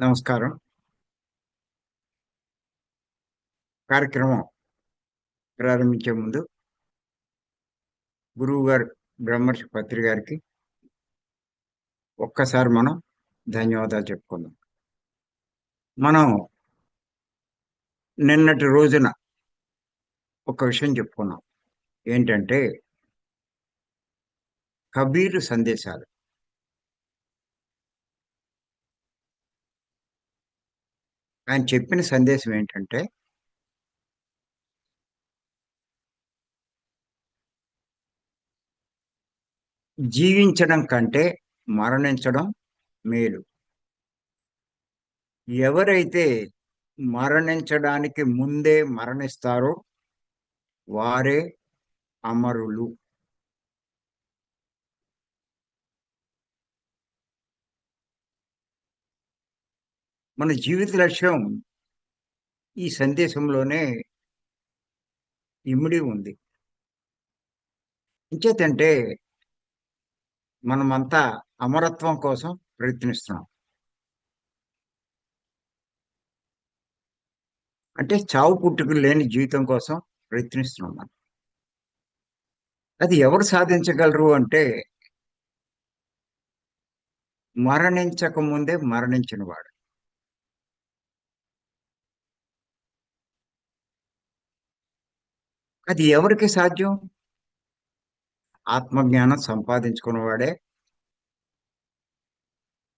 నమస్కారం. కార్యక్రమం ప్రారంభించే ముందు గురువుగారు బ్రహ్మర్షి పత్రి గారికి ఒక్కసారి మనం ధన్యవాదాలు చెప్పుకుందాం. మనం నిన్నటి రోజున ఒక విషయం చెప్పుకున్నాం. ఏంటంటే కబీర్ సందేశాలు. ఆయన చెప్పిన సందేశం ఏంటంటే జీవించడం కంటే మరణించడం మేలు. ఎవరైతే మరణించడానికి ముందే మరణిస్తారో వారే అమరులు. మన జీవిత లక్ష్యం ఈ సందేశంలోనే ఇమిడి ఉంది. ఇంచేతంటే మనమంతా అమరత్వం కోసం ప్రయత్నిస్తున్నాం. అంటే చావు పుట్టుకలు లేని జీవితం కోసం ప్రయత్నిస్తున్నాం మనం. అది ఎవరు సాధించగలరు అంటే మరణించక ముందే మరణించిన వాడు. అది ఎవరికి సాధ్యం? ఆత్మజ్ఞానం సంపాదించుకున్నవాడే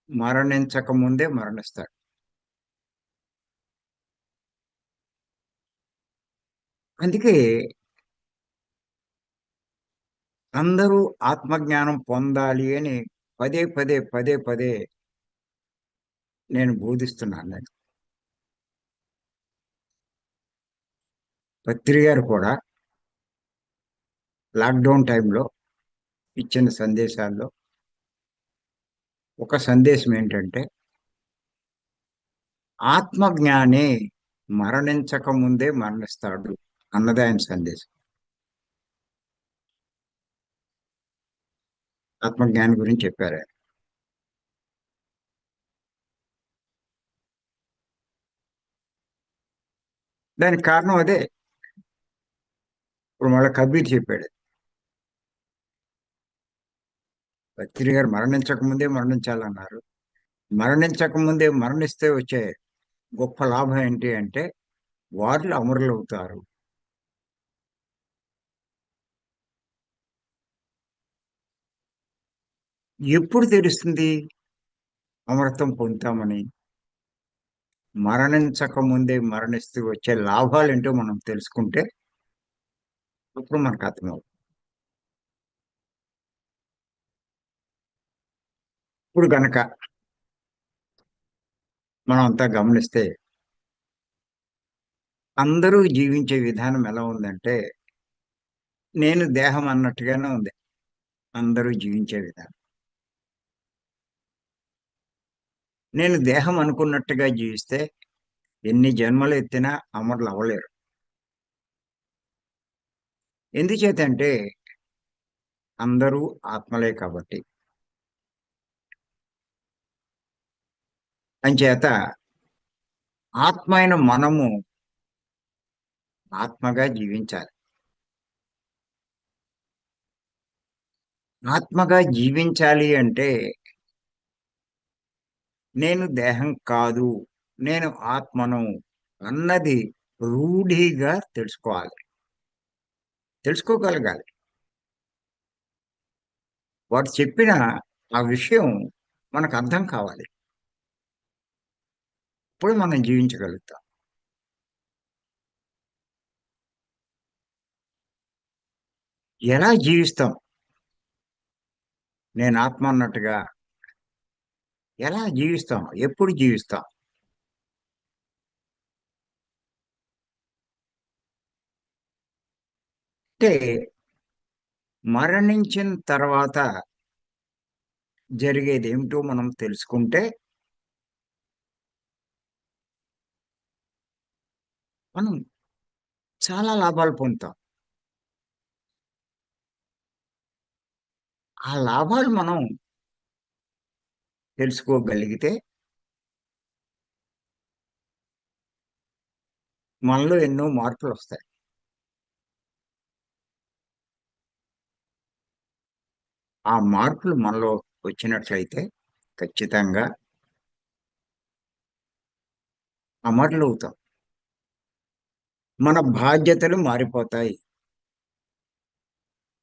మరణించక ముందే మరణిస్తాడు. అందుకే అందరూ ఆత్మజ్ఞానం పొందాలి అని పదే పదే పదే పదే నేను బోధిస్తున్నాను నేను. పత్రి గారు కూడా లాక్డౌన్ టైంలో ఇచ్చిన సందేశాల్లో ఒక సందేశం ఏంటంటే ఆత్మజ్ఞాని మరణించక ముందే మరణిస్తాడు అన్నది ఆయన సందేశం. ఆత్మజ్ఞాని గురించి చెప్పారు ఆయన. దానికి కారణం అదే. ఇప్పుడు మళ్ళీ కబీర్ చెప్పాడు. పత్రి గారు మరణించక ముందే మరణించాలన్నారు. మరణించక ముందే మరణిస్తే వచ్చే గొప్ప లాభం ఏంటి అంటే వాళ్ళు అమరులు అవుతారు. ఎప్పుడు తెలుస్తుంది అమరత్వం పొందుతామని? మరణించక ముందే మరణిస్తూ వచ్చే లాభాలు ఏంటో మనం తెలుసుకుంటే అప్పుడు మనకు అర్థమవుతుంది. ఇప్పుడు గనక మనం అంతా గమనిస్తే అందరూ జీవించే విధానం ఎలా ఉందంటే నేను దేహం అన్నట్టుగానే ఉంది అందరూ జీవించే విధానం. నేను దేహం అనుకున్నట్టుగా జీవిస్తే ఎన్ని జన్మలు ఎత్తినా అమరులు అవ్వలేరు. ఎందుచేతంటే అందరూ ఆత్మలే కాబట్టి. అంచేత ఆత్మ అయిన మనము ఆత్మగా జీవించాలి. ఆత్మగా జీవించాలి అంటే నేను దేహం కాదు, నేను ఆత్మను అన్నది రూఢిగా తెలుసుకోవాలి, తెలుసుకోగలగాలి. వాడు చెప్పిన ఆ విషయం మనకు అర్థం కావాలి. ఇప్పుడు మనం జీవించగలుగుతాం. ఎలా జీవిస్తాం? నేను ఆత్మ అన్నట్టుగా ఎలా జీవిస్తాం? ఎప్పుడు జీవిస్తాం? అంటే మరణించిన తర్వాత జరిగేది ఏమిటో మనం తెలుసుకుంటే మనం చాలా లాభాలు పొందుతాం. ఆ లాభాలు మనం తెలుసుకోగలిగితే మనలో ఎన్నో మార్పులు వస్తాయి. ఆ మార్పులు మనలో వచ్చినట్లయితే ఖచ్చితంగా అమరులవుతాం. మన బాధ్యతలు మారిపోతాయి.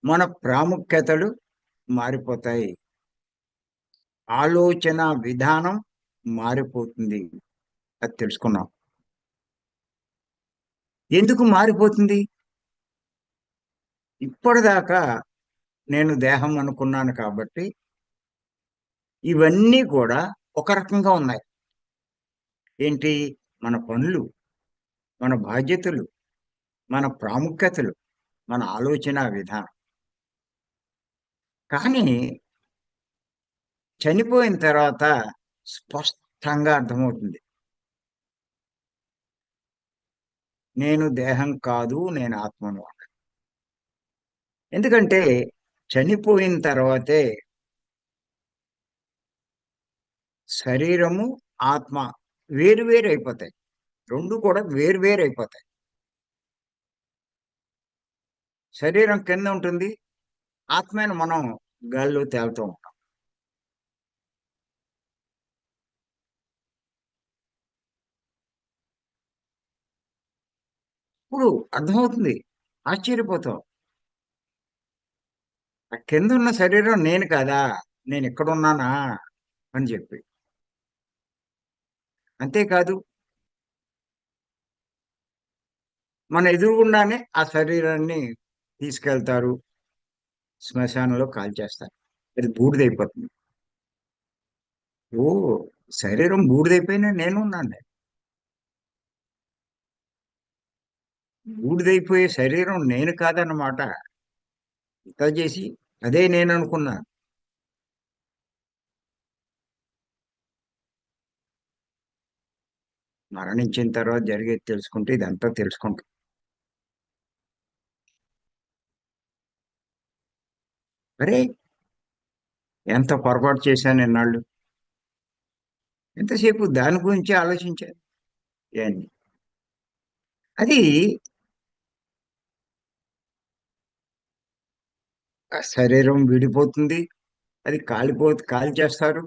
మన ప్రాముఖ్యతలు మారిపోతాయి. ఆలోచన విధానం మారిపోతుంది. అది తెలుసుకున్నాం. ఎందుకు మారిపోతుంది? ఇప్పటిదాకా నేను దేహం అనుకున్నాను కాబట్టి, ఇవన్నీ కూడా ఒక రకంగా ఉన్నాయి. ఏంటి? మన పనులు, మన బాధ్యతలు, మన ప్రాముఖ్యతలు, మన ఆలోచన విధానం. కానీ చనిపోయిన తర్వాత స్పష్టంగా అర్థమవుతుంది. నేను దేహం కాదు, నేను ఆత్మను అని. ఎందుకంటే చనిపోయిన తర్వాతే శరీరము, ఆత్మ వేరు వేరు అయిపోతాయి. 2 కూడా వేరు వేరు అయిపోతాయి. శరీరం కింద ఉంటుంది. ఆత్మని మనం గాల్లో తేలుతూ ఉంటాం. ఇప్పుడు అర్థమవుతుంది. ఆశ్చర్యపోతాం. ఆ కిందున్న శరీరం నేను కాదా? నేనిక్కడున్నానా? అని చెప్పి. అంతేకాదు మన ఎదురుగుండానే ఆ శరీరాన్ని తీసుకెళ్తారు. శ్మశానంలో కాల్చేస్తారు. అది బూడిదైపోతుంది. ఓహ్! శరీరం బూడిదైపోయినా నేనున్నానులే. బూడిదైపోయే శరీరం నేను కాదన్నమాట. ఇంత చేసి అదే నేననుకున్నాను. మరణించిన తర్వాత జరిగేది తెలుసుకుంటే ఇదంతా తెలుసుకుంటాం. అరే! ఎంత పొరపాటు చేశాను ఇన్నాళ్ళు. ఎంతసేపు దాని గురించే ఆలోచించాను. ఇయన్నీ. అది ఆ శరీరం విడిపోతుంది. అది కాల్చేస్తారు.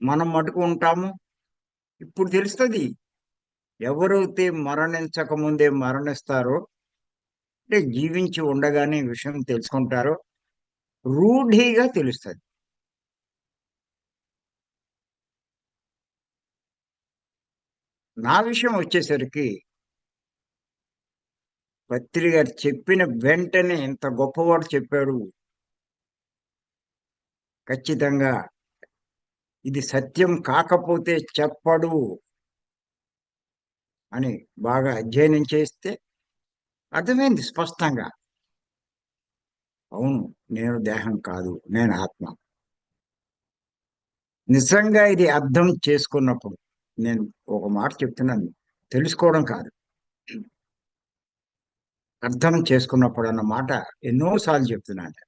మనం మటుకు ఉంటాము. ఇప్పుడు తెలుస్తది. ఎవరైతే మరణించక ముందే మరణిస్తారో, అంటే జీవించి ఉండగానే ఈ విషయం తెలుసుకుంటారో, రూఢిగా తెలుస్తది. నా విషయం వచ్చేసరికి పత్రి గారు చెప్పిన వెంటనే ఇంత గొప్పవాడు చెప్పాడు. ఖచ్చితంగా ఇది సత్యం కాకపోతే చెప్పడు అని బాగా అధ్యయనం చేస్తే అర్థమైంది స్పష్టంగా. అవును. నేను దేహం కాదు. నేను ఆత్మ. నిజంగా ఇది అర్థం చేసుకున్నప్పుడు నేను ఒక మాట చెప్తున్నాను. తెలుసుకోవడం కాదు. అర్థం చేసుకున్నప్పుడు అన్న మాట ఎన్నో సార్లు చెప్తున్నాను.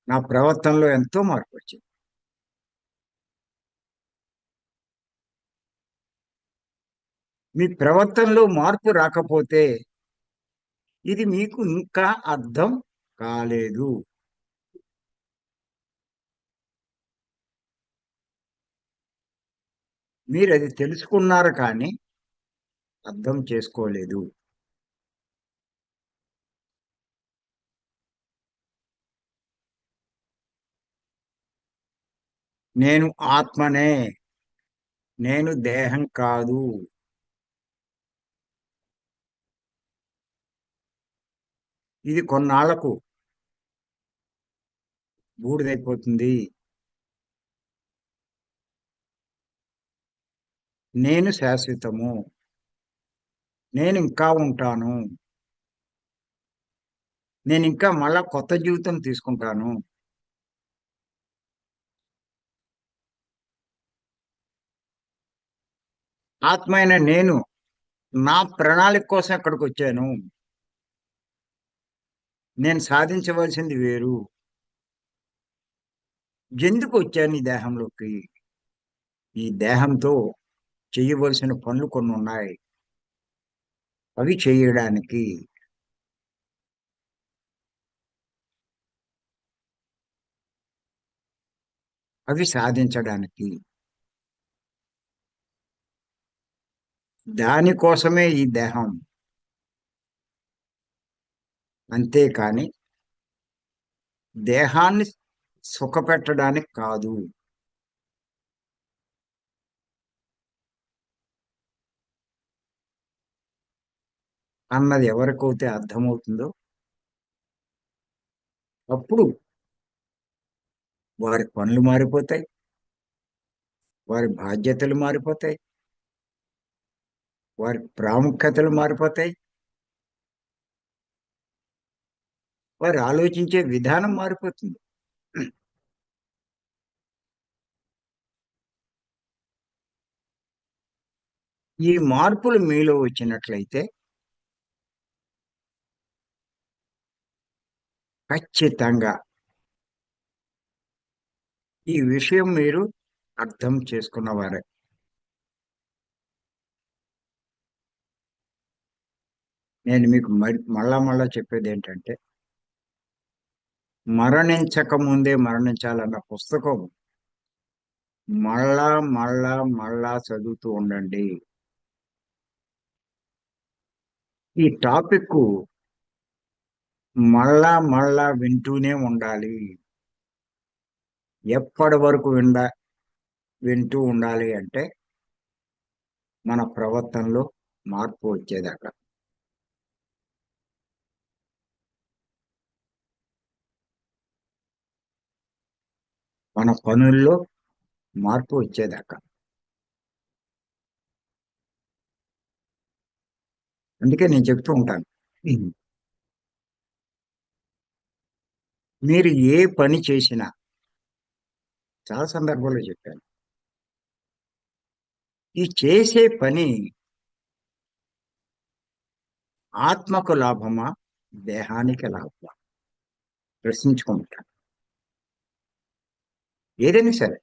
నా ప్రవర్తనలో ఎంతో మార్పొచ్చింది. మీ ప్రవర్తనలో మార్పు రాకపోతే ఇది మీకు ఇంకా అర్థం కాలేదు. మీరది తెలుసుకున్నారు కానీ అర్థం చేసుకోలేదు. నేను ఆత్మనే. నేను దేహం కాదు. ఇది కొన్నాళ్లకు బూడిదైపోతుంది. నేను శాశ్వతము. నేనింకా ఉంటాను. నేనింకా మళ్ళా కొత్త జీవితం తీసుకుంటాను. ఆత్మ అయిన నేను నా ప్రణాళిక కోసం ఇక్కడికొచ్చాను. నేను సాధించవలసింది వేరు. ఎందుకొచ్చాను ఈ దేహంలోకి? ఈ దేహంతో చేయవలసిన పనులు కొన్ని ఉన్నాయి. అవి చేయడానికి, అవి సాధించడానికి, దానికోసమే ఈ దేహం. అంతేకాని దేహాన్ని సుఖపెట్టడానికి కాదు అన్నది ఎవరికైతే అర్థమవుతుందో అప్పుడు వారి పనులు మారిపోతాయి, వారి బాధ్యతలు మారిపోతాయి, వారి ప్రాముఖ్యతలు మారిపోతాయి, వారు ఆలోచించే విధానం మారిపోతుంది. ఈ మార్పులు మీలో వచ్చినట్లయితే ఖచ్చితంగా ఈ విషయం మీరు అర్థం చేసుకున్నవారే. నేను మీకు మళ్ళా మళ్ళా చెప్పేది ఏంటంటే, మరణించక ముందే మరణించాలన్న పుస్తకం మళ్ళా మళ్ళా మళ్ళా చదువుతూ ఉండండి. ఈ టాపిక్ మళ్ళా మళ్ళా వింటూనే ఉండాలి. ఎప్పటి వరకు వింటూ ఉండాలి అంటే మన ప్రవర్తనలో మార్పు వచ్చేదాకా, మన పనుల్లో మార్పు వచ్చేదాకా. అందుకే నేను చెప్తూ ఉంటాను, మీరు ఏ పని చేసినా, చాలా సందర్భాల్లో చెప్పాను, ఈ చేసే పని ఆత్మకు లాభమా, దేహానికి లాభమా ప్రశ్నించుకుంటాను. ఏదైనా సరే,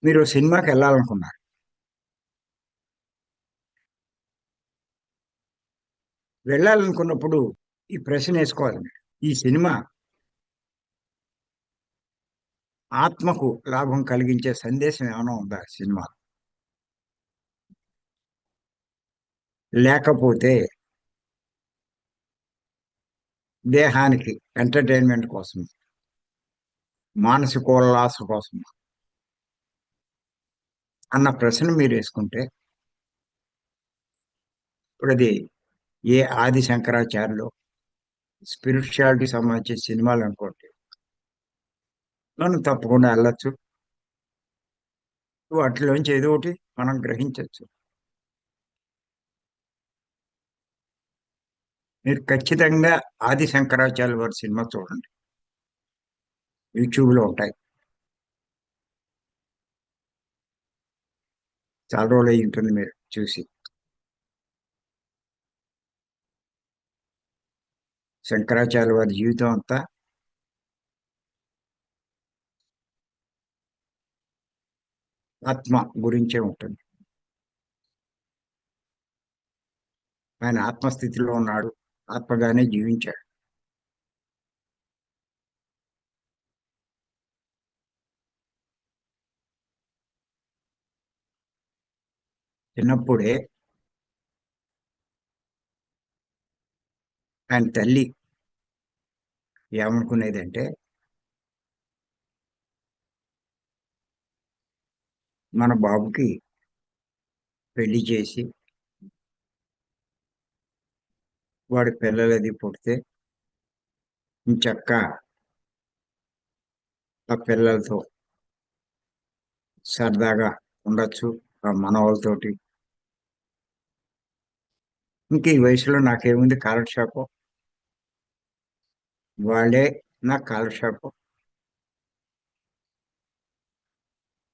మీరు సినిమాకి వెళ్ళాలనుకున్నారు, వెళ్ళాలనుకున్నప్పుడు ఈ ప్రశ్న వేసుకోవాలి మీరు. ఈ సినిమా ఆత్మకు లాభం కలిగించే సందేశం ఏమైనా ఉందా సినిమా? లేకపోతే దేహానికి ఎంటర్టైన్మెంట్ కోసం, మానసికోల్లాస కోసం అన్న ప్రశ్న మీరు వేసుకుంటే, ఇప్పుడు అది ఏ ఆది శంకరాచార్యులు స్పిరిచువాలిటీ సంబంధించిన సినిమాలు అనుకోండి, మనం తప్పకుండా వెళ్ళొచ్చు. వాటిలోంచి ఏదో ఒకటి మనం గ్రహించవచ్చు. మీరు ఖచ్చితంగా ఆది శంకరాచార్య వారి సినిమా చూడండి, యూట్యూబ్లో ఉంటాయి. చాలా రోజులు అయి ఉంటుంది మీరు చూసి. శంకరాచార్య వారి జీవితం అంతా ఆత్మ గురించే ఉంటుంది. ఆయన ఆత్మస్థితిలో ఉన్నాడు, ఆత్మగానే జీవించాడు. చిన్నప్పుడే ఆయన తల్లి ఏమనుకునేదంటే, మన బాబుకి పెళ్లి చేసి వాడి పిల్లలది పుడితే చక్క ఆ పిల్లలతో సరదాగా ఉండొచ్చు, ఆ మనవాళ్ళతోటి. ఇంక ఈ వయసులో నాకేముంది కాలక్షేపం, వాళ్ళే నా కాలక్షేపం,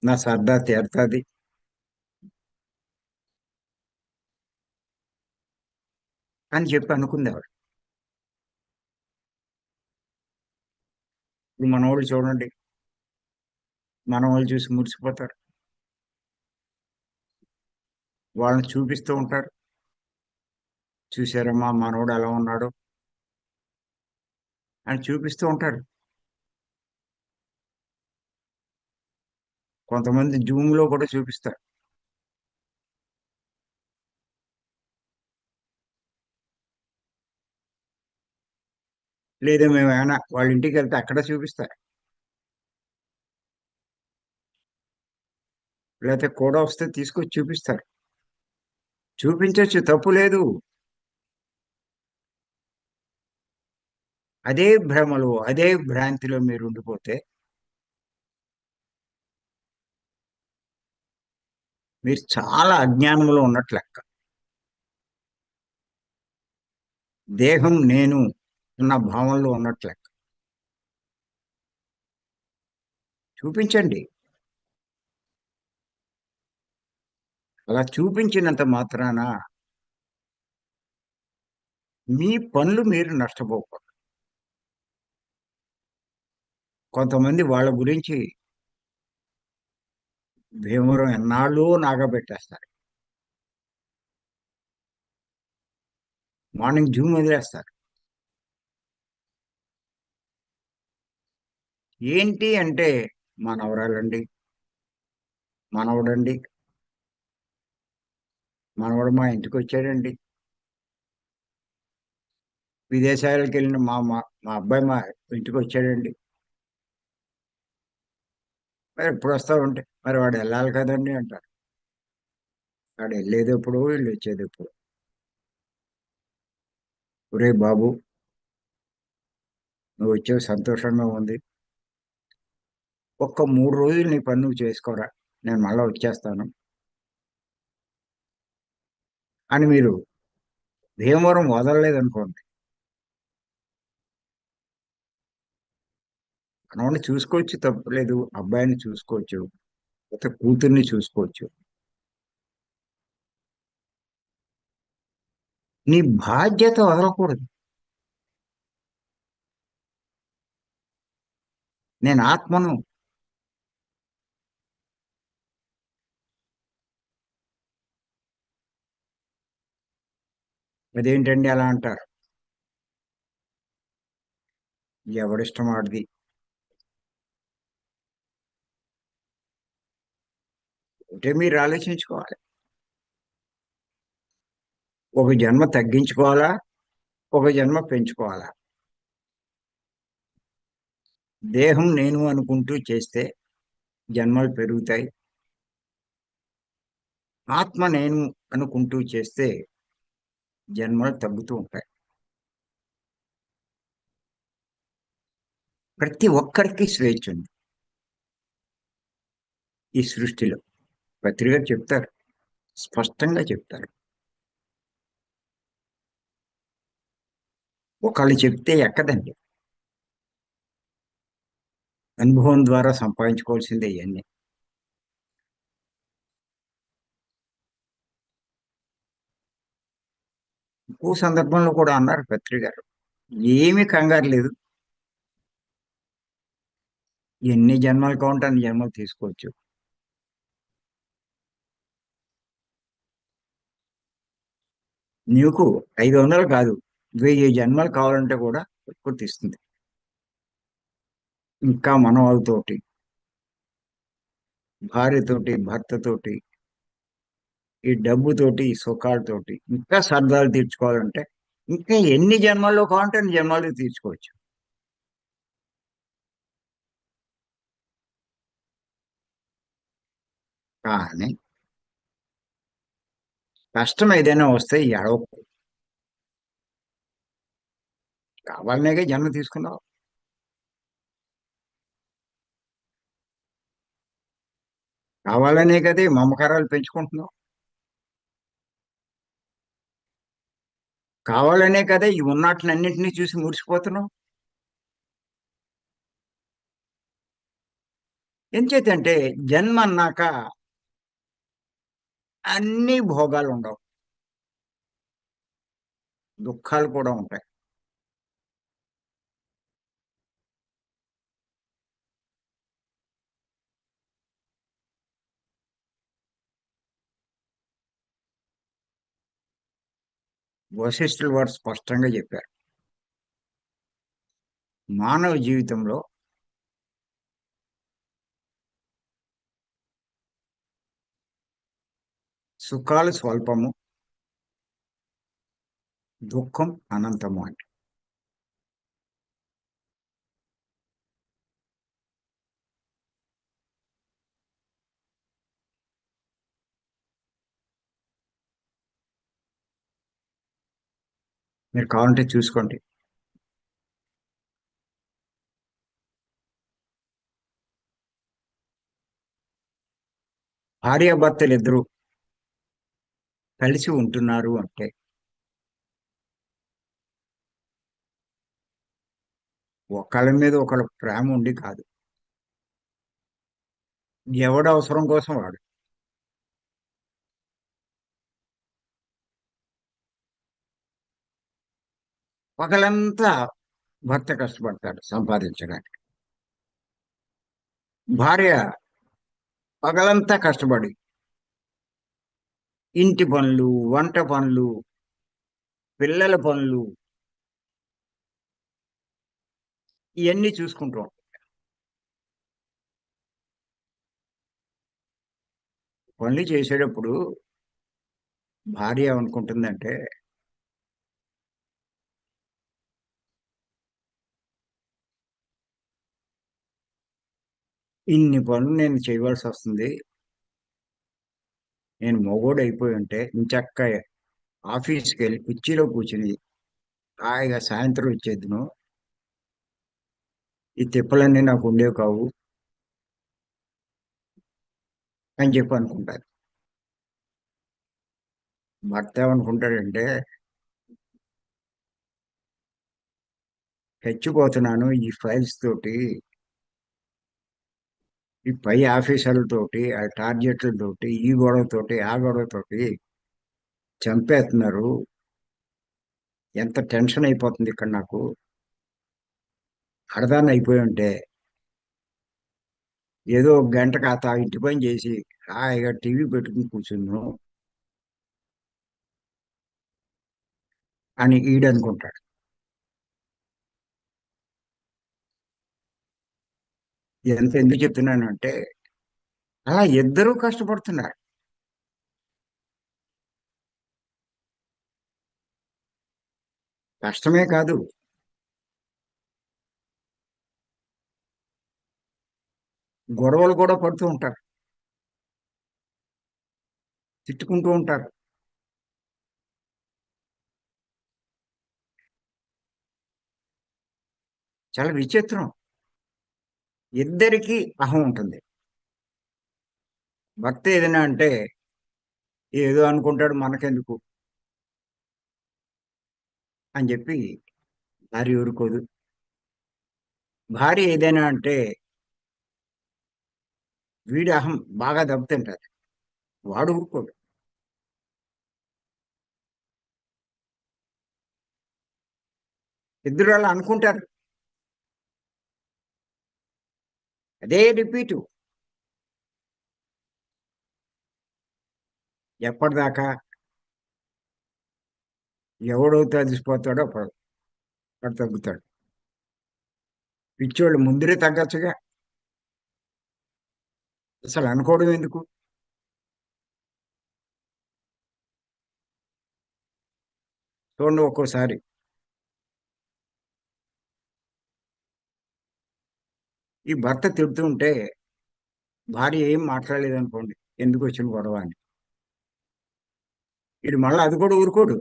నా సరదా తీరుతుంది అని చెప్పి అనుకుందేవాడు. ఇప్పుడు మనోళ్ళు చూడండి, మన వాళ్ళు చూసి మురిసిపోతారు. వాళ్ళని చూపిస్తూ ఉంటారు. చూసారమ్మా మనోడు ఎలా ఉన్నాడు అని చూపిస్తూ ఉంటారు. కొంతమంది జూమ్ లో కూడా చూపిస్తారు. లేదా మేము ఏమైనా వాళ్ళ ఇంటికి వెళ్తే అక్కడ చూపిస్తారు. లేకపోతే కూడా వస్తే తీసుకొచ్చి చూపిస్తారు. చూపించొచ్చు, తప్పు లేదు. అదే భ్రమలో, అదే భ్రాంతిలో మీరు ఉండిపోతే మీరు చాలా అజ్ఞానంలో ఉన్నట్లు లెక్క. దేహం నేను ఉన్న భావంలో ఉన్నట్లు లెక్క. చూపించండి. అలా చూపించినంత మాత్రాన మీ పనులు మీరు నష్టపోకూడదు. కొంతమంది వాళ్ళ గురించి భీమవరం ఎన్నాళ్ళు నాగబెట్టేస్తారు. మార్నింగ్ జూమ్ వదిలేస్తారు. ఏంటి అంటే మనవరాలండి, మనవడండి, మనవడు మా ఇంటికి వచ్చాడండి, విదేశాలకు వెళ్ళిన మా మా మా అబ్బాయి మా ఇంటికి వచ్చాడండి. మరి ఎప్పుడు వస్తా ఉంటే మరి వాడు వెళ్ళాలి కదండి అంటారు. వాడు వెళ్ళేది ఎప్పుడు, వీళ్ళు వచ్చేది ఎప్పుడు. ఒరే బాబు, నువ్వు వచ్చేవి సంతోషంగా ఉంది. ఒక్క 3 రోజులు నీ పని నువ్వు చేసుకోరా, నేను మళ్ళీ వచ్చేస్తాను అని మీరు భీమవరం వదలలేదనుకోండి. మనవాడిని చూసుకోవచ్చు, తప్పలేదు. అబ్బాయిని చూసుకోవచ్చు, కొత్త కూతుర్ని చూసుకోవచ్చు. నీ బాధ్యత వదలకూడదు. నేను ఆత్మను. అదేంటండి అలా అంటారు? ఎవడిష్టం ఆడిది. అంటే మీరు ఆలోచించుకోవాలి. ఒక జన్మ తగ్గించుకోవాలా, ఒక జన్మ పెంచుకోవాలా? దేహం నేను అనుకుంటూ చేస్తే జన్మలు పెరుగుతాయి. ఆత్మ నేను అనుకుంటూ చేస్తే జన్మలు తగ్గుతూ ఉంటాయి. ప్రతి ఒక్కరికి స్వేచ్ఛ ఉంది ఈ సృష్టిలో. పత్రిక చెప్తారు, స్పష్టంగా చెప్తారు. ఒకళ్ళు చెప్తే ఎక్కదండి. అనుభవం ద్వారా సంపాదించుకోవాల్సిందే ఇవన్నీ. ఇంకో సందర్భంలో కూడా అన్నారు పత్రిక గారు, ఏమీ కంగారు లేదు, ఎన్ని జన్మలు కావాలంటే అన్ని జన్మలు తీసుకోవచ్చు. నీకు 500 కాదు, 1000 జన్మలు కావాలంటే కూడా ప్రకృతి ఇస్తుంది. ఇంకా మనవాళ్ళతోటి, భార్యతోటి, భర్తతోటి, ఈ డబ్బుతోటి, ఈ సుఖాలతోటి ఇంకా సరదాలు తీర్చుకోవాలంటే ఇంకా ఎన్ని జన్మల్లో కావాలంటే అన్ని జన్మలు తీర్చుకోవచ్చు. కానీ కష్టం ఏదైనా వస్తే ఎడవకు. కావాలనేగా జన్మ తీసుకున్నావు. కావాలనే కదే మమకారాలు పెంచుకుంటున్నావు. కావాలనే కదా ఈ ఉన్నట్లన్నింటినీ చూసి మురిసిపోతున్నావు. ఎంచేతంటే జన్మ అన్నాక అన్ని భోగాలు ఉండవు, దుఃఖాలు కూడా ఉంటాయి. వశిష్ఠుల వారు స్పష్టంగా చెప్పారు. మానవ జీవితంలో సుఖాలు స్వల్పము, దుఃఖం అనంతము అని. మీరు కావాలంటే చూసుకోండి. భార్యాభర్తలిద్దరూ కలిసి ఉంటున్నారు అంటే ఒకళ్ళ మీద ఒకళ్ళ ప్రేమ ఉండి కాదు. ఎవడ అవసరం కోసం వాడు. పగలంతా భర్త కష్టపడతాడు సంపాదించడానికి. భార్య పగలంతా కష్టపడి ఇంటి పనులు, వంట పనులు, పిల్లల పనులు ఇవన్నీ చూసుకుంటూ ఉంటాం. పనులు చేసేటప్పుడు భార్య ఏమనుకుంటుందంటే, ఇన్ని పనులు నేను చేయవలసి వస్తుంది. నేను మొగోడు అయిపోయి ఉంటే ఇంచక్క ఆఫీస్కి వెళ్ళి కుర్చీలో కూర్చుని హాయిగా సాయంత్రం వచ్చేద్దును. ఈ తిప్పలన్నీ నాకు ఉండేవి కావు అని చెప్పి అనుకుంటారు. భర్త ఏమనుకుంటాడంటే, చచ్చిపోతున్నాను ఈ ఫైల్స్ తోటి, ఈ పై ఆఫీసర్లతోటి, ఆ టార్గెట్లతోటి, ఈ గొడవతోటి, ఆ గొడవతోటి చంపేస్తున్నారు. ఎంత టెన్షన్ అయిపోతుంది ఇక్కడ నాకు. అడదాన్ని అయిపోయి ఉంటే ఏదో ఒక గంట కాత ఇంటి పని చేసి హాయిగా టీవీ పెట్టుకుని కూర్చున్నాను అని ఈడనుకుంటాడు. ఎంత ఎందుకు చెప్తున్నానంటే, అలా ఇద్దరూ కష్టపడుతున్నారు. కష్టమే కాదు, గొడవలు కూడా పడుతూ ఉంటారు, తిట్టుకుంటూ ఉంటారు. చాలా విచిత్రం. ఇద్దరికీ అహం ఉంటుంది. భర్త ఏదైనా అంటే ఏదో అనుకుంటాడు మనకెందుకు అని చెప్పి భార్య ఊరుకోదు. భార్య ఏదైనా అంటే వీడి అహం బాగా దెబ్బతింటారు, వాడు ఊరుకోడు. ఇద్దరు అలా అనుకుంటారు. అదే రిపీటు. ఎప్పటిదాకా ఎవడో తెలిసిపోతాడో అప్పుడు వాడు తగ్గుతాడు. పిచ్చోళ్ళు ముందరే తగ్గచ్చుగా, అసలు అనుకోవడం ఎందుకు. చూడండి, ఒక్కోసారి ఈ భర్త తిడుతూ ఉంటే భార్య ఏం మాట్లాడలేదు అనుకోండి, ఎందుకు వచ్చిన గొడవ అని. వీడు మళ్ళీ అది కూడా ఊరుకోడు.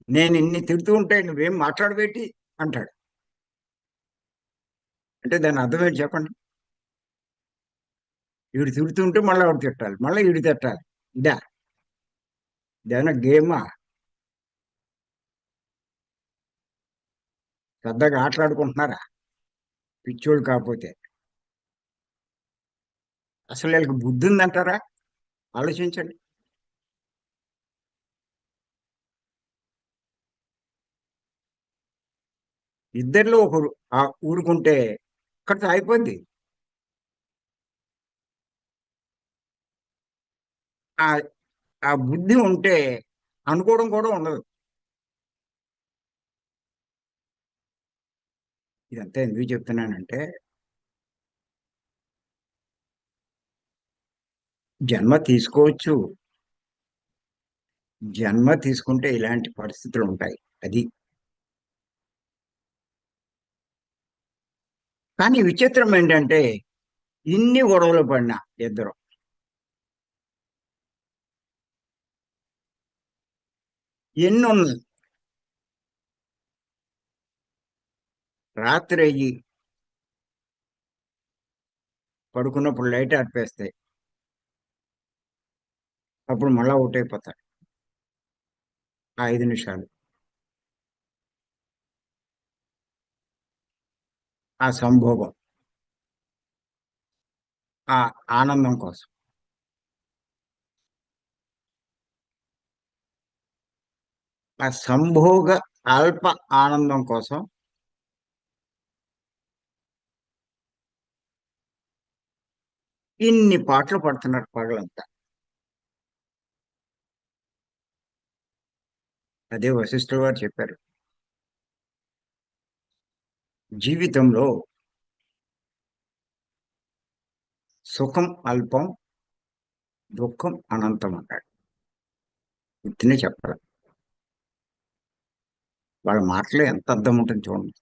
నేను ఇన్ని తిడుతూ ఉంటే నువ్వేం మాట్లాడబెట్టి అంటాడు. అంటే దాని అర్థం ఏంటి చెప్పండి. వీడు తిడుతుంటే మళ్ళీ ఆవిడ తిట్టాలి, మళ్ళీ వీడు తిట్టాలి. ఇదా ఇదేమన్నా గేమా? పెద్దగా ఆటలాడుకుంటున్నారా పిచ్చోళ్ళు కాకపోతే? అసలు వీళ్ళకి బుద్ధి ఉందంటారా? ఆలోచించండి. ఇద్దరిలో ఒకరు ఆ ఊరుకుంటే అక్కడితో అయిపోద్ది. ఆ ఆ బుద్ధి ఉంటే అనుకోవడం కూడా ఉండదు. ఇదంతా ఎందుకు చెప్తున్నానంటే, జన్మ తీసుకోవచ్చు. జన్మ తీసుకుంటే ఇలాంటి పరిస్థితులు ఉంటాయి. అది. కానీ విచిత్రం ఏంటంటే, ఇన్ని గొడవలు పడినా ఇద్దరు, ఎన్నున్నాయి, రాత్రి అయ్యి పడుకున్నప్పుడు లైట్ ఆర్పేస్తాయి. అప్పుడు మళ్ళా ఒకటైపోతారు. ఆ 5 నిమిషాలు ఆ సంభోగం, ఆ ఆనందం కోసం, ఆ సంభోగ అల్ప ఆనందం కోసం ఇన్ని పాటలు పడుతున్నారు పగలంతా. అదే వశిష్ఠుల వారు చెప్పారు, జీవితంలో సుఖం అల్పం, దుఃఖం అనంతం అంటాడు. ఉత్తినే చెప్పాలి. వాళ్ళ మాటలో ఎంత అర్థం ఉంటుంది చూడండి.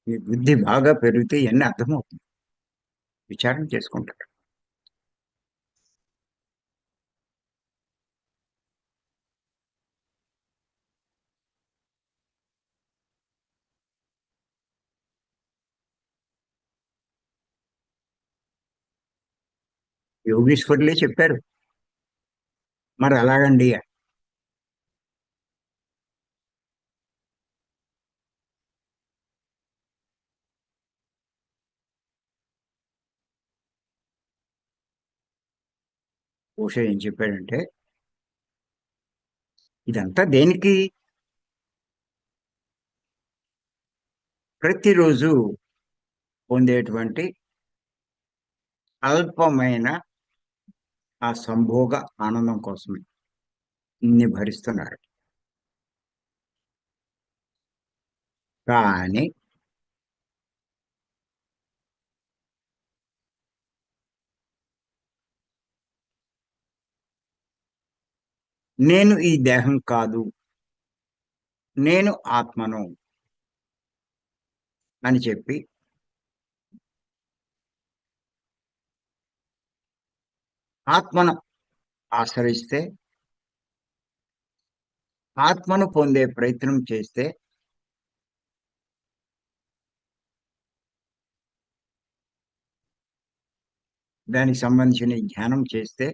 మీ బుద్ధి బాగా పెరిగితే ఇవన్నీ అర్థమవుతుంది. విచారణ చేసుకుంటారు. యోగీశ్వరులే చెప్పారు. మరి అలాగండి, ఉష ఏం చెప్పాడంటే, ఇదంతా దేనికి? ప్రతిరోజు పొందేటువంటి అల్పమైన ఆ సంభోగ ఆనందం కోసమే ఇన్ని భరిస్తున్నారు. కానీ నేను ఈ దేహం కాదు, నేను ఆత్మను అని చెప్పి ఆత్మను ఆశ్రయిస్తే, ఆత్మను పొందే ప్రయత్నం చేస్తే, దానికి సంబంధించిన ధ్యానం చేస్తే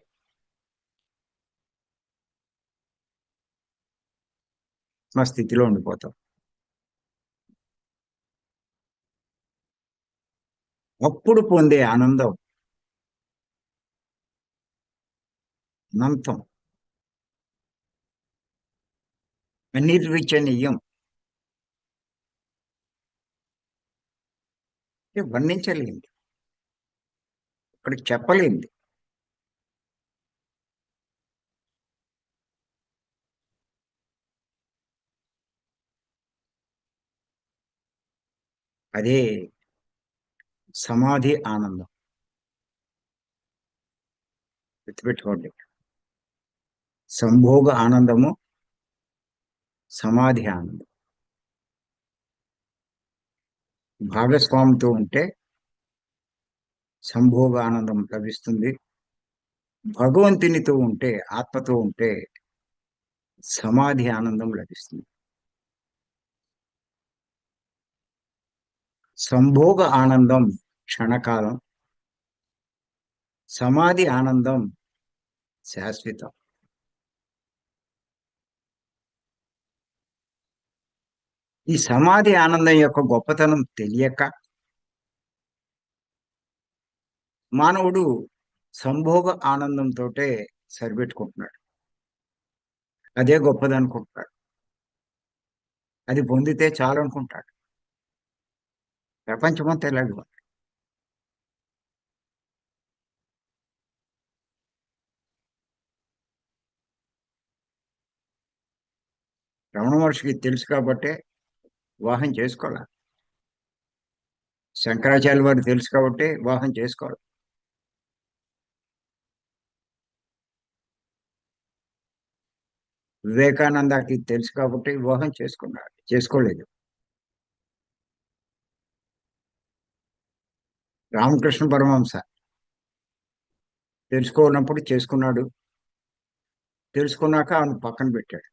మా స్థితిలో ఉండిపోతాం. అప్పుడు పొందే ఆనందం అనంతం, అనిర్వచనీయం. వర్ణించలేంది, ఇక్కడ చెప్పలేంది. అదే సమాధి ఆనందం. గుర్తుపెట్టుకోండి, సంభోగ ఆనందము, సమాధి ఆనందం. భాగస్వామితో ఉంటే సంభోగ ఆనందం లభిస్తుంది. భగవంతునితో ఉంటే, ఆత్మతో ఉంటే సమాధి ఆనందం లభిస్తుంది. సంభోగ ఆనందం క్షణకాలం, సమాధి ఆనందం శాశ్వతం. ఈ సమాధి ఆనందం యొక్క గొప్పతనం తెలియక మానవుడు సంభోగ ఆనందంతో సరిపెట్టుకుంటున్నాడు. అదే గొప్పది అనుకుంటున్నాడు. అది పొందితే చాలు అనుకుంటాడు. ప్రపంచమంతా ఇలాగే ఉంది. రమణ మహర్షికి తెలుసు కాబట్టే వివాహం చేసుకోవాలి. శంకరాచార్య వారికి తెలుసు కాబట్టి వివాహం చేసుకోవాలి. వివేకానందకి తెలుసు కాబట్టి వివాహం చేసుకున్నాడు, చేసుకోలేదు. రామకృష్ణ పరమహంస తెలుసుకోనప్పుడు చేసుకున్నాడు, తెలుసుకున్నాక ఆమెను పక్కన పెట్టాడు.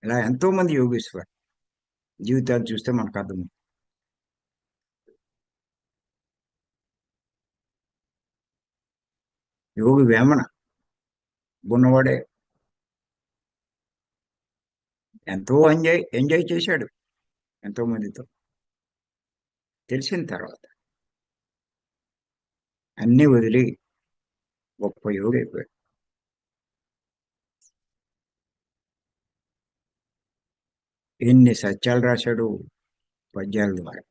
ఇలా ఎంతో మంది యోగేశ్వర్ జీవితాలు చూస్తే మనకు అర్థం. యోగి వేమన ఉన్నవాడే, ఎంతో ఎంజాయ్ చేశాడు ఎంతో మందితో. తెలిసిన తర్వాత అన్ని వదిలి గొప్ప యోగి అయిపోయాడు. ఎన్ని సత్యాలు రాశాడు పద్యాల ద్వారా.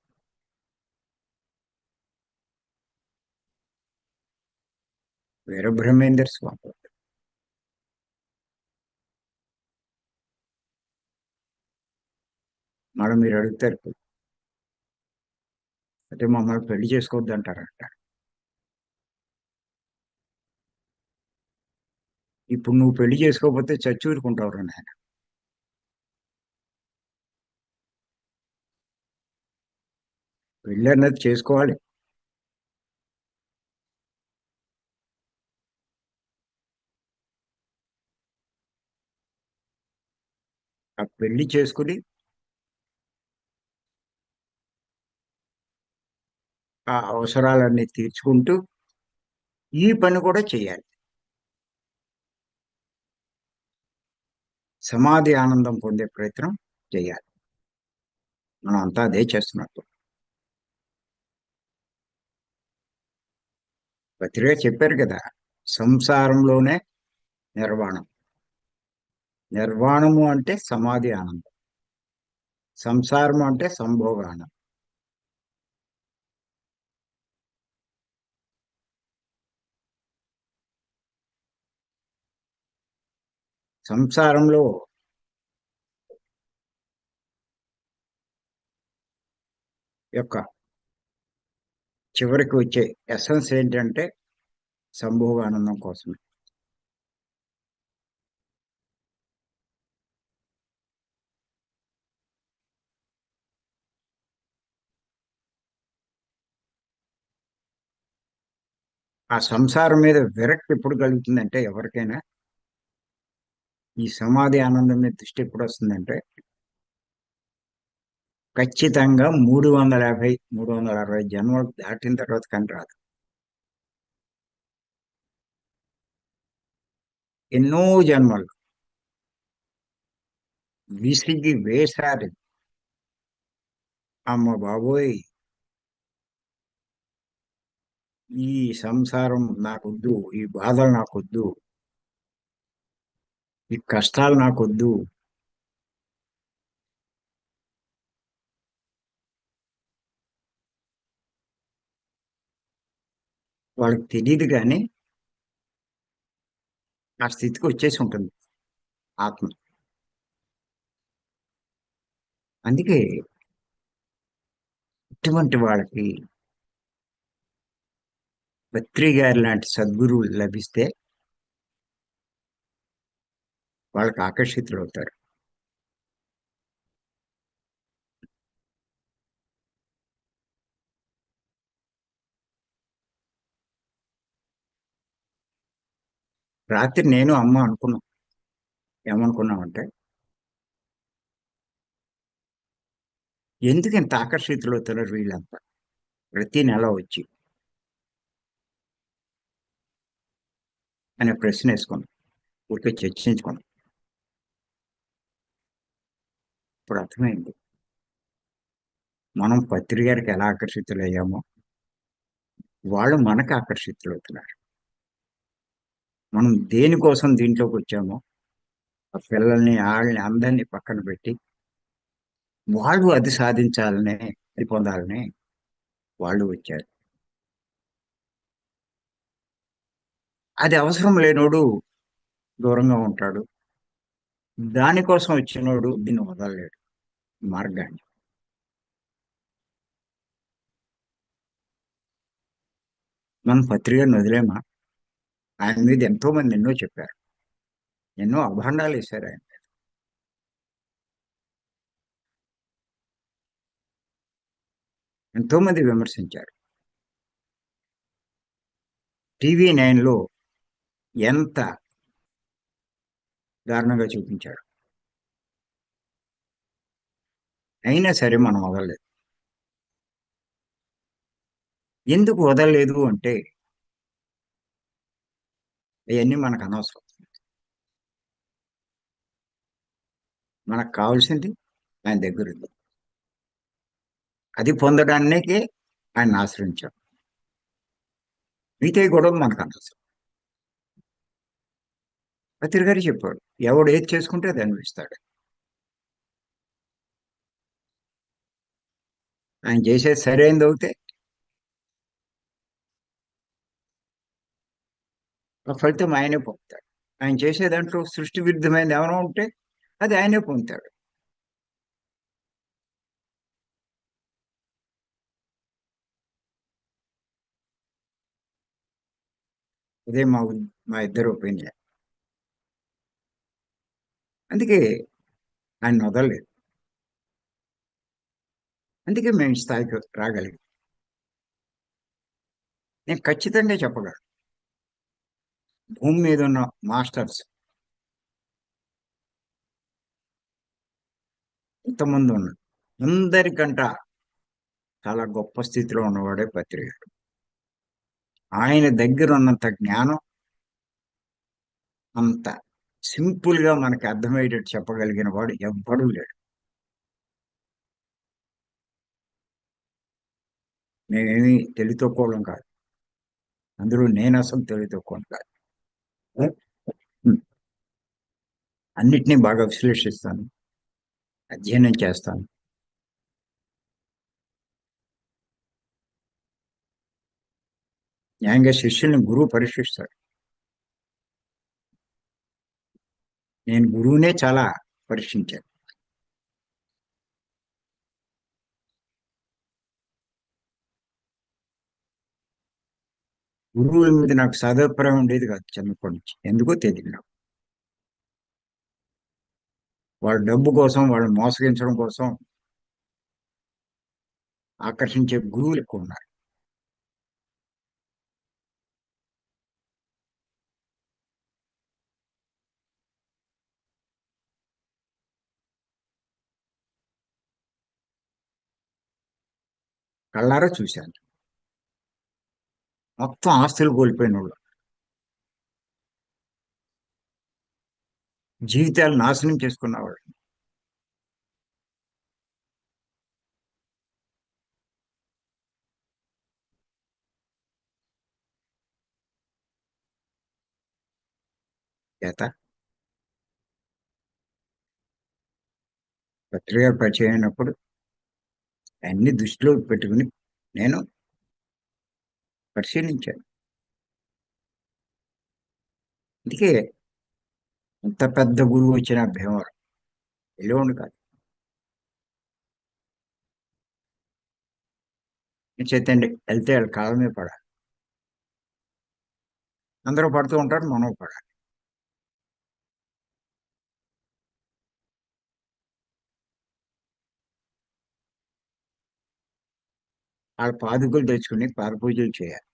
వీరబ్రహ్మేంద్ర స్వామి. మళ్ళీ మీరు అడుగుతారు, అంటే మమ్మల్ని పెళ్లి చేసుకోవద్దు అంటారంట. ఇప్పుడు నువ్వు పెళ్లి చేసుకోకపోతే చచ్చి ఊరుకుంటావు నాయన. పెళ్లి అన్నది చేసుకోవాలి. ఆ పెళ్లి చేసుకుని ఆ అవసరాలన్నీ తీర్చుకుంటూ ఈ పని కూడా చేయాలి. సమాధి ఆనందం పొందే ప్రయత్నం చేయాలి. మనం అంతా అదే చేస్తున్నట్టు. పత్రిక చెప్పారు కదా, సంసారంలోనే నిర్వాణం. నిర్వాణము అంటే సమాధి ఆనందం, సంసారము అంటే సంభోగ ఆనందం. సంసారంలో యొక్క చివరికి వచ్చే ఎసెన్స్ ఏంటంటే సంభోగ ఆనందం కోసమే. ఆ సంసారం మీద విరక్తి ఎప్పుడు కలుగుతుందంటే ఎవరికైనా, ఈ సమాధి ఆనందం మీద దృష్టి ఎప్పుడు వస్తుందంటే, ఖచ్చితంగా 350 360 జన్మలు దాటిన తర్వాత కానీ రాదు. ఎన్నో జన్మలు విసిగి వేసారి, అమ్మ బాబోయ్, ఈ సంసారం నాకొద్దు, ఈ బాధలు నాకొద్దు, ఈ కష్టాలు నాకొద్దు, వాళ్ళకి తెలియదు కానీ ఆ స్థితికి వచ్చేసి ఉంటుంది ఆత్మ. అందుకే ఇటువంటి వాళ్ళకి పత్రి గారి లాంటి సద్గురువులు లభిస్తే వాళ్ళకి ఆకర్షితులు అవుతారు. రాత్రి నేను అమ్మ అనుకున్నాం. ఏమనుకున్నామంటే, ఎందుకు ఇంత ఆకర్షితులు అవుతున్నారు వీళ్ళంతా ప్రతి నెల వచ్చి అనే ప్రశ్న వేసుకున్నాం. ఊరికే చర్చించుకున్నాం. ఇప్పుడు అర్థమైంది, మనం పత్రి గారికి ఎలా ఆకర్షితులయ్యామో వాళ్ళు మనకు ఆకర్షితులు అవుతున్నారు. మనం దేనికోసం దీంట్లోకి వచ్చామో ఆ పిల్లల్ని వాళ్ళని అందరినీ పక్కన పెట్టి వాళ్ళు అది సాధించాలనే, అది పొందాలనే వాళ్ళు వచ్చారు. అది అవసరం లేనోడు దూరంగా ఉంటాడు. దానికోసం వచ్చినోడు దీన్ని వదలలేడు మార్గాన్ని. మనం పత్రికను వదిలేమా? ఆయన మీద ఎంతో మంది ఎన్నో చెప్పారు. ఎన్నో అభాండాలు వేశారు ఆయన. ఎంతో మంది విమర్శించారు. టీవీ 9లో ఎంత దారుణంగా చూపించాడు. అయినా సరే మనం వదలలేదు. ఎందుకు వదలలేదు అంటే అవన్నీ మనకు అనవసరం. మనకు కావాల్సింది ఆయన దగ్గర ఉంది. అది పొందడానికే ఆయన ఆశ్రయించాం. మిగతాయి గొడవలు మనకు అనవసరం. పత్రి గారు చెప్పాడు, ఎవడు ఏది చేసుకుంటే అది అనిపిస్తాడు. ఆయన చేసేది సరైనది అవుతే ఆ ఫలితం ఆయనే పొందుతాడు. ఆయన చేసే దాంట్లో సృష్టి విరుద్ధమైనది ఏమైనా ఉంటే అది ఆయనే పొందుతాడు. అదే మా ఇద్దరు ఒపీనియన్. అందుకే ఆయన వదలలేదు. అందుకే మేము ఈ స్థాయికి రాగలిగాం. నేను ఖచ్చితంగా చెప్పగలను, భూమి మీద ఉన్న మాస్టర్స్ ఇంతమంది ఉన్నారు, అందరికంట చాలా గొప్ప స్థితిలో ఉన్నవాడే పత్రి గారు. ఆయన దగ్గర ఉన్నంత జ్ఞానం, అంత సింపుల్ గా మనకి అర్థమయ్యేటట్టు చెప్పగలిగిన వాడు ఎవ్వడూ లేడు. మేమేమి తెలివి తక్కువడం కాదు. అందులో నేను అసలు తెలివి తక్కువ కాదు. ఉం. అన్నిటినీ బాగా విశ్లేషిస్తాను, అధ్యయనం చేస్తాను. న్యాయంగా శిష్యుల్ని గురువు పరీక్షిస్తాడు. నేను గురువునే చాలా పరీక్షించాను. గురువుల మీద నాకు సదభిప్రాయం ఉండేది కాదు చిన్నప్పటి నుంచి, ఎందుకో తెలియదు నాకు. వాళ్ళ డబ్బు కోసం, వాళ్ళని మోసగించడం కోసం ఆకర్షించే గురువులు ఎక్కువ ఉన్నారు. కళ్ళారా చూశాను. మొత్తం ఆస్తులు కోల్పోయిన వాళ్ళు, జీవితాలు నాశనం చేసుకున్నవాళ్ళు. చేత పత్రిక పరిచయం అయినప్పుడు అన్ని దృష్టిలో పెట్టుకుని నేను పరిశీలించాను. అందుకే ఇంత పెద్ద గురువు వచ్చిన భీమవరం వెళ్ళేవాడు కాదు. చేతండి వెళ్తే వాళ్ళ కాళ్ళ మీద పడాలి. అందరూ పడుతూ ఉంటారు, మనం పడాలి. వాళ్ళ పాదుకలు తెచ్చుకుని పాద పూజలు చేయాలి.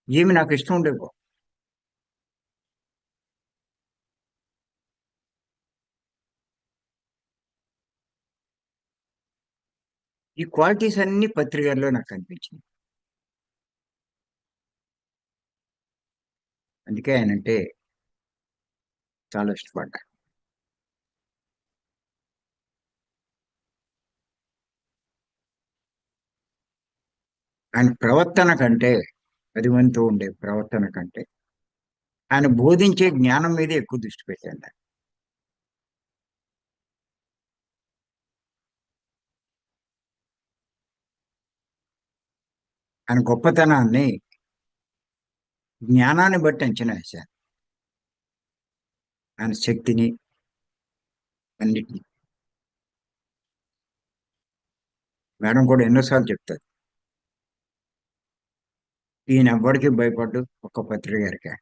ఏమి నాకు ఇష్టం ఉండేవో. ఈ క్వాలిటీస్ అన్ని పత్రికల్లో నాకు కనిపించింది. అందుకే ఆయన అంటే చాలా ఇష్టపడ్డా. ఆయన ప్రవర్తన కంటే, 10 మందితో ఉండే ప్రవర్తన కంటే ఆయన బోధించే జ్ఞానం మీదే ఎక్కువ దృష్టి పెట్టాను నేను. ఆయన గొప్పతనాన్ని జ్ఞానాన్ని బట్టి అంచనా వేశాను ఆయన శక్తిని అన్నిటిని. మేడం కూడా ఎన్నోసార్లు చెప్తారు, ఈయన ఎవ్వడికి భయపడ్డు, ఒక్క పత్రిక గారికి.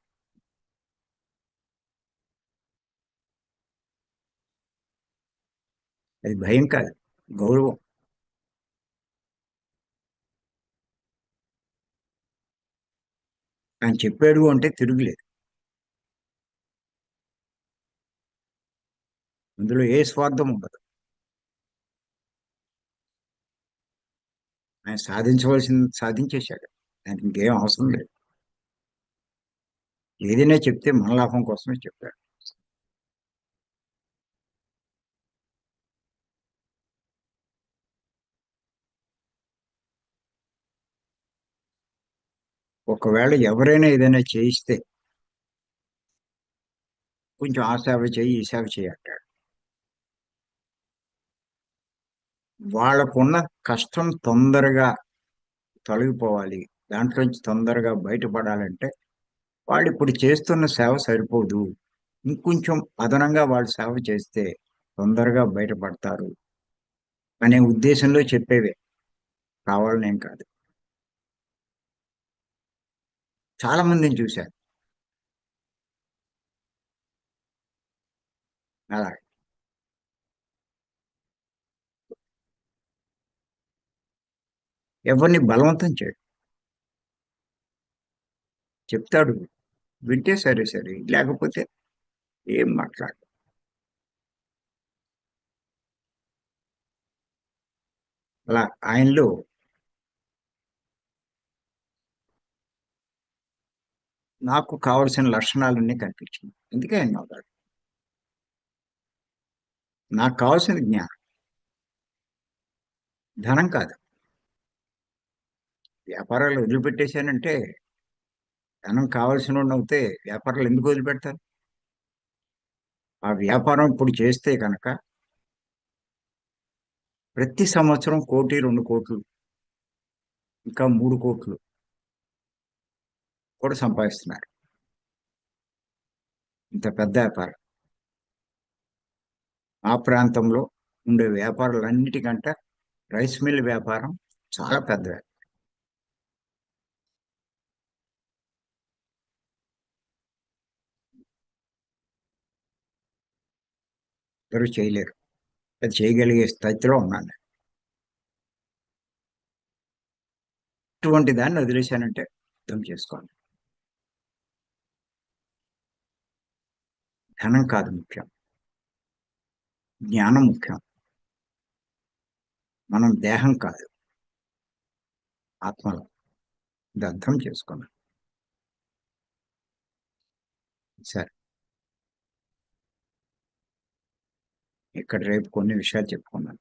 అది భయం కాదు, గౌరవం. ఆయన చెప్పాడు అంటే తిరుగులేదు. అందులో ఏ స్వార్థం ఉండదు. ఆయన సాధించవలసింది సాధించేశాడు, ఆయనకి ఇంకేం అవసరం లేదు. ఏదైనా చెప్తే మన లాభం కోసమే చెప్పాడు. ఒకవేళ ఎవరైనా ఏదైనా చేయిస్తే కొంచెం ఆ సేవ చేయి, ఈ సేవ చేయి అంటాడు. వాళ్ళకున్న కష్టం తొందరగా తొలగిపోవాలి, దాంట్లోంచి తొందరగా బయటపడాలంటే వాళ్ళు ఇప్పుడు చేస్తున్న సేవ సరిపోదు, ఇంకొంచెం అదనంగా వాళ్ళు సేవ చేస్తే తొందరగా బయటపడతారు అనే ఉద్దేశంలో చెప్పేవే, కావాలనేం కాదు. చాలా మందిని చూశాను అలా. ఎవరిని బలవంతం చేయడు, చెప్తాడు, వింటే సరే సరే, లేకపోతే ఏం మాట్లాడు. అలా ఆయనలో నాకు కావలసిన లక్షణాలన్నీ కనిపించింది, అందుకే ఆయన అవుతాడు. నాకు కావాల్సింది జ్ఞానం, ధనం కాదు. వ్యాపారాలు వదిలిపెట్టేశానంటే, ధనం కావాల్సిన వాడిని అవుతే వ్యాపారాలు ఎందుకు వదిలిపెడతారు? ఆ వ్యాపారం ఇప్పుడు చేస్తే కనుక ప్రతి సంవత్సరం 1,00,00,000, 2,00,00,000, ఇంకా 3,00,00,000 కూడా సంపాదిస్తున్నారు. ఇంత పెద్ద వ్యాపారం. ఆ ప్రాంతంలో ఉండే వ్యాపారాలన్నిటికంటే రైస్ మిల్ వ్యాపారం చాలా పెద్ద వ్యాపారం. ఎవరు చేయలేరు. అది చేయగలిగే స్థితిలో ఉన్నాను నేను. ఇటువంటి దాన్ని వదిలేశానంటే అర్థం చేసుకోండి. ధనం కాదు ముఖ్యం, జ్ఞానం ముఖ్యం. మనం దేహం కాదు, ఆత్మలో. ఇది అర్థం చేసుకున్నాం. సరే, ఇక్కడ రేపు కొన్ని విషయాలు చెప్పుకున్నాను.